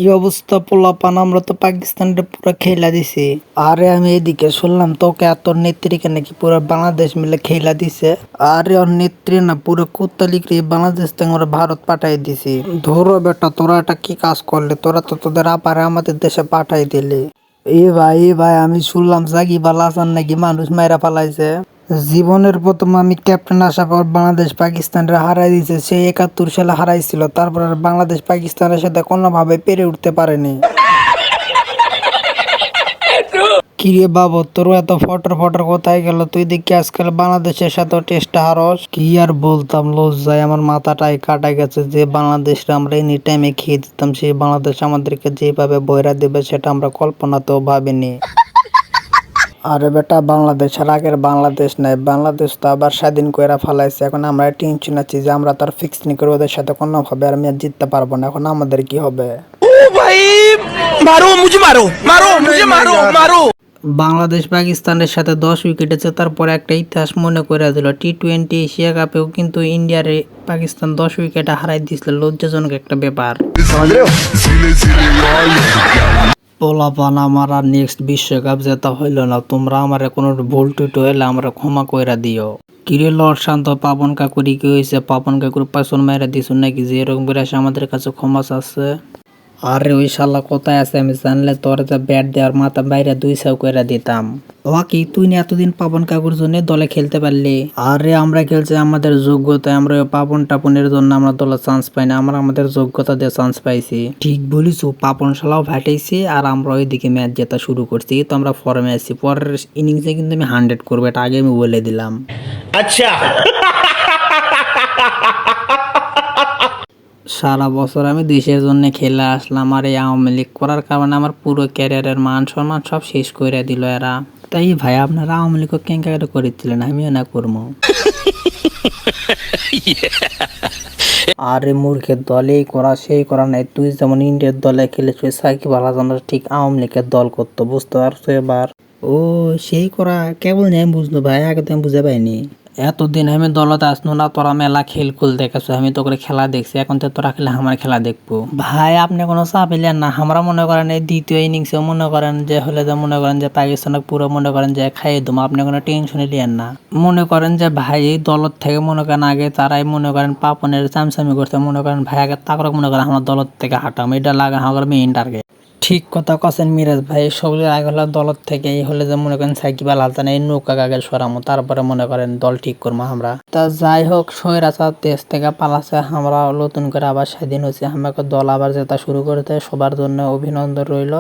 কি অবস্থা পোলাপান? আমরা তো পাকিস্তানটা পুরো খেলা দিছি। আরে আমি এদিকে শুনলাম তোকে আর তোর নেত্রীকে নাকি পুরো বাংলাদেশ মিলে খেলা দিছে। আরে ওর নেত্রী না পুরো কুত্তালিকে বাংলাদেশ থেকে ওরা ভারত পাঠাই দিছি। ধরো বেটা, তোরা এটা কি কাজ করলে? তোরা তো তোদের আপারে আমাদের দেশে পাঠাই দিলি। এ ভাই আমি শুনলাম সাকিব আল হাসান নাকি মানুষ মাইরা ফালাইছে। জীবনের প্রথম আমি ক্যাপ্টেন আসার পর বাংলাদেশ পাকিস্তানরা হারাই দিয়েছে। সে ৭১ সালে হারাইছিল, তারপর আর বাংলাদেশ পাকিস্তানের সাথে কোনোভাবে পেরে উঠতে পারেনি। কিরে বাবু, তোর এত ফটর ফটর কোথায় গেল? তুই দেখি আজকাল বাংলাদেশের সাথে টেস্ট হারস। কি আর বলতাম, লজ্জায় আমার মাথাটাই কাটা গেছে। যে বাংলাদেশে আমরা এনি টাইমে খেয়ে দিতাম, সেই বাংলাদেশ আমাদেরকে যেভাবে বইরা দেবে সেটা আমরা কল্পনাতেও ভাবিনি। আরে বেটা, বাংলাদেশ আর আগের বাংলাদেশ নাই। বাংলাদেশ তো আবার স্বাধীন কইরা ফালাইছে। এখন আমরা টেনশন আছি যে আমরা তার ফিক্স নি করে ওদের সাথে কোনোভাবে আর ম্যাচ জিততে পারবো না। এখন আমাদের কি হবে? বাংলাদেশ পাকিস্তানের সাথে 10 উইকেটে জেতার পর একটা ইতিহাস মনে করে দিল। টি-20 এশিয়া কাপেও কিন্তু ইন্ডিয়ারে পাকিস্তান 10 উইকেটে হারাই দিছিল। লজ্জাজনক একটা ব্যাপার। পোলাপান, আমার আর নেক্সট বিশ্বকাপ জেতা হইল না। তোমরা আমার কোনো ভুল টুট হইলে আমরা ক্ষমা কইরা দিও। কিরে লর্ড শান্ত, পাপন কাকুরি কি হয়েছে? পাপন কাকুর পাইছন মাইরা দিছুন নাকি যে এরকম করে আসে আমাদের কাছে ক্ষমা চাচ্ছে? আরে ওই শালা কোথায় আছে? আমি জানলে তোর যে ব্যাট দেওয়ার মাথা বাইরে 2 সাউ কইরা দিতাম। ওয়াকি তুই না এতদিন পাপন কাকুর জন্য দলে খেলতে পারলি? আরে আমরা খেলছি আমাদের যোগ্যতায়। আমরা পাপন টাপনের জন্য আমরা দলে চান্স পাই না, আমরা আমাদের যোগ্যতা দিয়ে চান্স পাইছি। ঠিক বলিস, পাপন শালাও ফাটাইছি আর আমরা ওইদিকে ম্যাচ জেতা শুরু করছি। তো আমরা ফর্মে আছি, পরের ইনিংসে কিন্তু আমি 100 করবো, এটা আগে আমি বলে দিলাম। আচ্ছা। সারা বছর আমি দেশের জন্য খেলে আসলাম, আর এই আওয়ামী লীগ করার কারণে আমার পুরো ক্যারিয়ারের মান সম্মান সব শেষ করে দিল এরা। তাই ভাই, আপনারা আওয়ামী লীগ কেঙ্কা করেছিলেন, আমিও না করবো। আরে মূর্খের দলে করা সেই করা নাই। তুই যেমন ইন্ডিয়ার দলে খেলেছিস, সাকিব আল হাসান ঠিক আওয়ামী লীগের দল করতো, বুঝতে পারছো এবার? ও সেই করা কেবল নেই বুঝলো ভাই, আগে তো আমি বুঝে পাইনি। এতদিন আমি দলত আসনো না, তোরা মেলা খেল খুল দেখাছো, আমি তো করে খেলা দেখছি। এখন তো তোরা খেলে আমার খেলা দেখবো। ভাই আপনি কোনো চাপ পেলেন না। আমরা মনে করেন এই দ্বিতীয় ইনিংসে মনে করেন যে হলে যে মনে করেন যে পাকিস্তানকে পুরো মনে করেন যে খাইয়ে দেবো। আপনি কোনো টেনশনই লিয়েন না। মনে করেন যে ভাই এই দলত থেকে মনে করেন আগে তারাই মনে করেন পাপনের চামচামি করতে, মনে করেন ভাই আগে তারপরে মনে করেন আমার দলত থেকে হাঁটাম, এটা লাগা আমার মেইন টার্গেট। ঠিক কথা কছেন মিরাজ ভাই। সবগুলো আগে হলে দলত থেকে এই হলে যে মনে করেন সাকিব আল হাসান এই নৌকা আগে সরামো, তারপরে মনে করেন দল ঠিক করবো আমরা। তা যাই হোক, স্বৈরাচার দেশ থেকে পালাছে, আমরা নতুন করে আবার স্বাধীন হয়েছি। আমাকে দল আবার জেতা শুরু করতে সবার জন্য অভিনন্দন রইল।